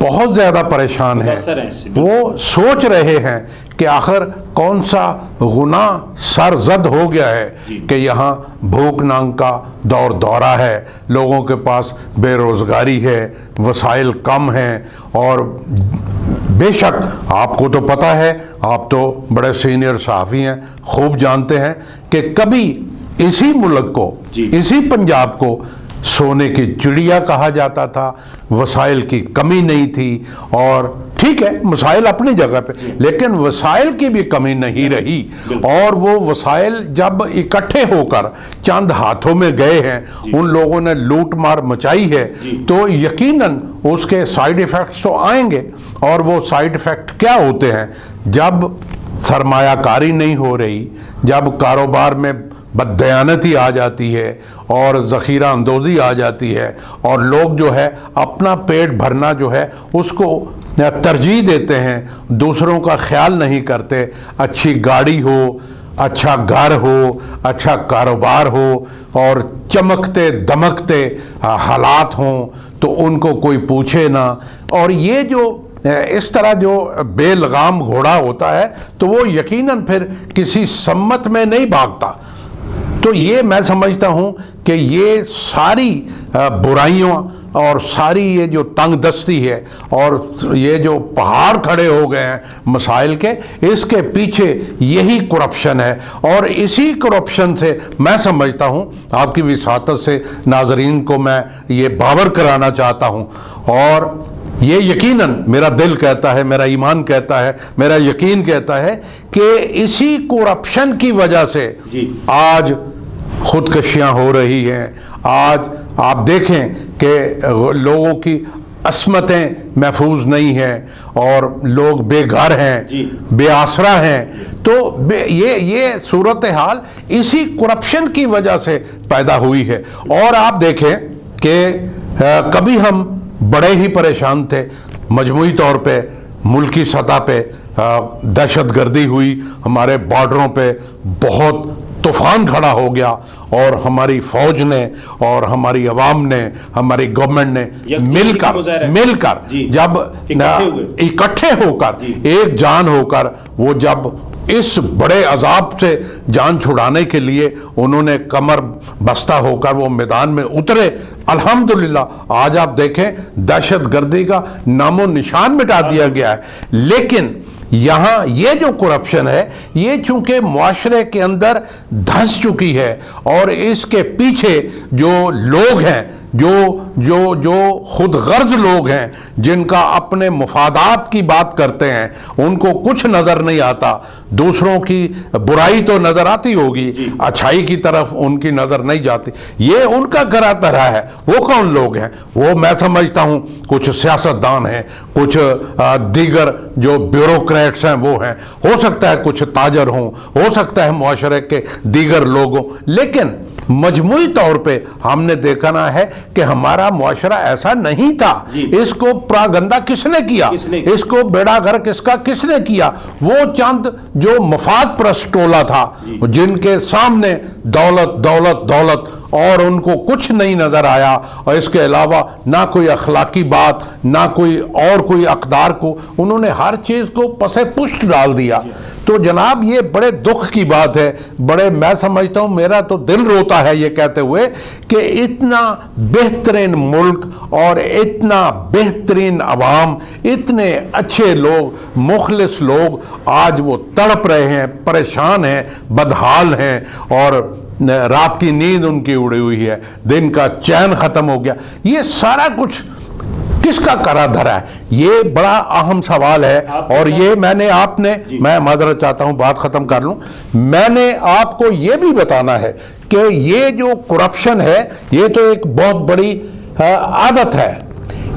بہت زیادہ پریشان ہیں. متاثر ہیں اس سے. وہ سوچ رہے ہیں کہ آخر کون سا گناہ سرزد ہو گیا ہے کہ یہاں بھوک ننگ کا دور دورہ ہے، لوگوں کے پاس بے روزگاری ہے، وسائل کم ہیں. اور بے شک آپ کو تو پتہ ہے، آپ تو بڑے سینئر صحافی ہیں، خوب جانتے ہیں کہ کبھی اسی ملک کو، اسی پنجاب کو سونے کی چڑیا کہا جاتا تھا، وسائل کی کمی نہیں تھی. اور ٹھیک ہے مسائل اپنی جگہ پہ، لیکن وسائل کی بھی کمی نہیں رہی. اور وہ وسائل جب اکٹھے ہو کر چند ہاتھوں میں گئے ہیں، ان لوگوں نے لوٹ مار مچائی ہے، تو یقیناً اس کے سائیڈ ایفیکٹس تو آئیں گے. اور وہ سائیڈ ایفیکٹ کیا ہوتے ہیں؟ جب سرمایہ کاری نہیں ہو رہی، جب کاروبار میں بددیانتی آ جاتی ہے اور ذخیرہ اندوزی آ جاتی ہے، اور لوگ جو ہے اپنا پیٹ بھرنا جو ہے اس کو ترجیح دیتے ہیں، دوسروں کا خیال نہیں کرتے. اچھی گاڑی ہو، اچھا گھر ہو، اچھا کاروبار ہو اور چمکتے دمکتے حالات ہوں تو ان کو کوئی پوچھے نہ. اور یہ جو اس طرح جو بے لگام گھوڑا ہوتا ہے تو وہ یقیناً پھر کسی سمت میں نہیں بھاگتا. تو یہ میں سمجھتا ہوں کہ یہ ساری برائیوں اور ساری یہ جو تنگ دستی ہے اور یہ جو پہاڑ کھڑے ہو گئے ہیں مسائل کے، اس کے پیچھے یہی کرپشن ہے. اور اسی کرپشن سے میں سمجھتا ہوں، آپ کی وساطت سے ناظرین کو میں یہ باور کرانا چاہتا ہوں، اور یہ یقیناً میرا دل کہتا ہے، میرا ایمان کہتا ہے، میرا یقین کہتا ہے کہ اسی کرپشن کی وجہ سے آج خودکشیاں ہو رہی ہیں. آج آپ دیکھیں کہ لوگوں کی عصمتیں محفوظ نہیں ہیں اور لوگ بے گھر ہیں، بے آسرا ہیں. تو یہ صورتحال اسی کرپشن کی وجہ سے پیدا ہوئی ہے. اور آپ دیکھیں کہ کبھی ہم بڑے ہی پریشان تھے، مجموعی طور پہ ملکی سطح پہ دہشت گردی ہوئی، ہمارے بارڈروں پہ بہت طوفان کھڑا ہو گیا، اور ہماری فوج نے اور ہماری عوام نے، ہماری گورنمنٹ نے مل کر جب اکٹھے ہو کر ایک جان ہو کر وہ جب اس بڑے عذاب سے جان چھڑانے کے لیے انہوں نے کمر بستہ ہو کر وہ میدان میں اترے. الحمدللہ آج آپ دیکھیں دہشت گردی کا نام و نشان مٹا دیا گیا ہے. لیکن یہاں یہ جو کرپشن ہے یہ چونکہ معاشرے کے اندر دھنس چکی ہے، اور اس کے پیچھے جو لوگ ہیں، جو خود غرض لوگ ہیں، جن کا اپنے مفادات کی بات کرتے ہیں، ان کو کچھ نظر نہیں آتا. دوسروں کی برائی تو نظر آتی ہوگی، اچھائی کی طرف ان کی نظر نہیں جاتی. یہ ان کا کرا طرح ہے. وہ کون لوگ ہیں؟ وہ میں سمجھتا ہوں کچھ سیاستدان ہیں، کچھ دیگر جو بیوروکریٹس ہیں وہ ہیں، ہو سکتا ہے کچھ تاجر ہوں، ہو سکتا ہے معاشرے کے دیگر لوگ ہوں. لیکن مجموعی طور پہ ہم نے دیکھنا ہے کہ ہمارا معاشرہ ایسا نہیں تھا. اس کو پراگندہ کس نے کیا؟ اس کو بیڑا غرق کس نے کیا؟ وہ چند جو مفاد پرست ٹولہ تھا، جن کے سامنے دولت دولت دولت اور ان کو کچھ نہیں نظر آیا، اور اس کے علاوہ نہ کوئی اخلاقی بات، نہ کوئی اقدار کو، انہوں نے ہر چیز کو پس پشت ڈال دیا. تو جناب یہ بڑے دکھ کی بات ہے. میں سمجھتا ہوں، میرا تو دل روتا ہے یہ کہتے ہوئے کہ اتنا بہترین ملک اور اتنا بہترین عوام، اتنے اچھے لوگ، مخلص لوگ، آج وہ تڑپ رہے ہیں، پریشان ہیں، بدحال ہیں، اور رات کی نیند ان کی اڑی ہوئی ہے، دن کا چین ختم ہو گیا. یہ سارا کچھ کس کا کرا دھرا ہے؟ یہ بڑا اہم سوال ہے. اور یہ میں معذرت چاہتا ہوں، بات ختم کر لوں. میں نے آپ کو یہ بھی بتانا ہے کہ یہ جو کرپشن ہے یہ تو ایک بہت بڑی عادت ہے،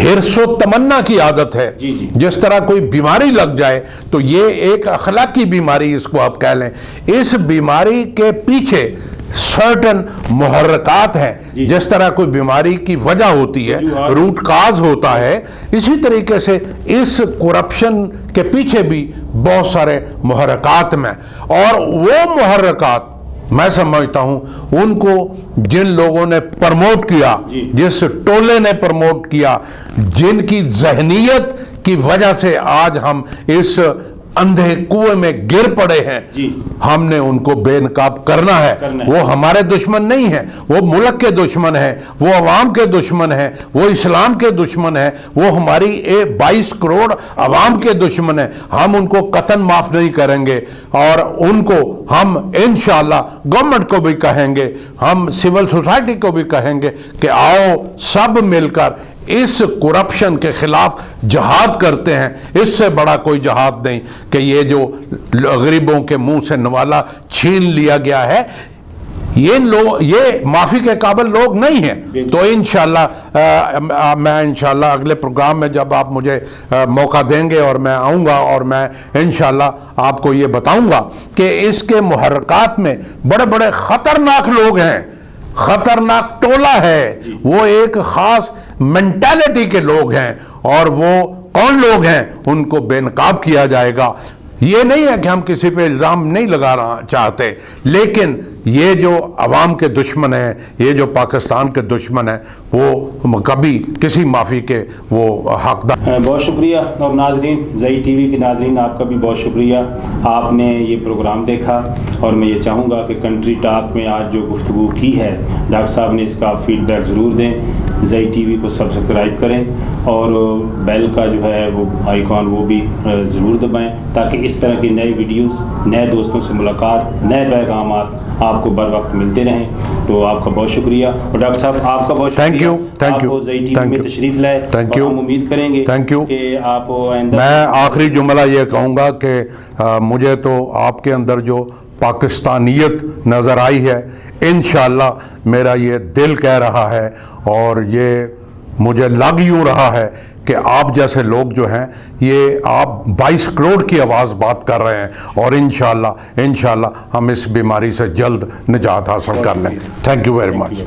حرص و تمنا کی عادت ہے. جس طرح کوئی بیماری لگ جائے تو یہ ایک اخلاقی بیماری اس کو آپ کہہ لیں. اس بیماری کے پیچھے سرٹن محرکات ہیں. جس طرح کوئی بیماری کی وجہ ہوتی ہے، روٹ کاز ہوتا ہے، اسی طریقے سے اس کرپشن کے پیچھے بھی بہت سارے محرکات میں، اور وہ محرکات میں سمجھتا ہوں ان کو جن لوگوں نے پرموٹ کیا، جس ٹولے نے پرموٹ کیا، جن کی ذہنیت کی وجہ سے آج ہم اس اندھے کنویں میں گر پڑے ہیں، ہم نے ان کو بے نقاب کرنا ہے۔ وہ ہمارے دشمن نہیں ہیں، وہ ملک کے دشمن ہیں، وہ عوام کے دشمن ہیں، وہ اسلام کے دشمن ہیں، وہ ہماری 22 کروڑ عوام کے دشمن ہیں۔ ہم ان کو قطعاً معاف نہیں کریں گے، اور ان کو ہم انشاءاللہ گورنمنٹ کو بھی کہیں گے، ہم سول سوسائٹی کو بھی کہیں گے کہ آؤ سب مل کر اس کرپشن کے خلاف جہاد کرتے ہیں۔ اس سے بڑا کوئی جہاد نہیں کہ یہ جو غریبوں کے منہ سے نوالا چھین لیا گیا ہے، یہ معافی کے قابل لوگ نہیں ہیں۔ تو انشاءاللہ میں انشاءاللہ اگلے پروگرام میں جب آپ مجھے موقع دیں گے اور میں آؤں گا، اور میں انشاءاللہ آپ کو یہ بتاؤں گا کہ اس کے محرکات میں بڑے بڑے خطرناک لوگ ہیں، خطرناک ٹولہ ہے، وہ ایک خاص مینٹالٹی کے لوگ ہیں، اور وہ کون لوگ ہیں ان کو بے نقاب کیا جائے گا۔ یہ نہیں ہے کہ ہم کسی پہ الزام نہیں لگانا چاہتے، لیکن یہ جو عوام کے دشمن ہیں، یہ جو پاکستان کے دشمن ہیں، وہ کبھی کسی معافی کے وہ حقدار۔ بہت شکریہ۔ اور ناظرین، زئی ٹی وی کے ناظرین، آپ کا بھی بہت شکریہ، آپ نے یہ پروگرام دیکھا، اور میں یہ چاہوں گا کہ کنٹری ٹاک میں آج جو گفتگو کی ہے ڈاکٹر صاحب نے، اس کا فیڈ بیک ضرور دیں، زئی ٹی وی کو سبسکرائب کریں، اور بیل کا جو ہے وہ آئیکن وہ بھی ضرور دبائیں، تاکہ اس طرح کی نئی ویڈیوز، نئے دوستوں سے ملاقات، نئے پیغامات آپ کو بر وقت ملتے رہیں۔ تو آپ کا بہت شکریہ، اور ڈاکٹر صاحب آپ کا بہت شکریہ، آپ کو زئی ٹی وی میں تشریف لائے، اور ہم امید کریں گے کہ آپ آئندہ۔ میں آخری جملہ یہ کہوں گا کہ مجھے تو آپ کے اندر جو پاکستانیت نظر آئی ہے، انشاءاللہ میرا یہ دل کہہ رہا ہے، اور یہ مجھے لگ یوں رہا ہے کہ آپ جیسے لوگ جو ہیں، یہ آپ 22 کروڑ کی آواز بات کر رہے ہیں، اور انشاءاللہ ہم اس بیماری سے جلد نجات حاصل کر لیں۔ Thank you very much.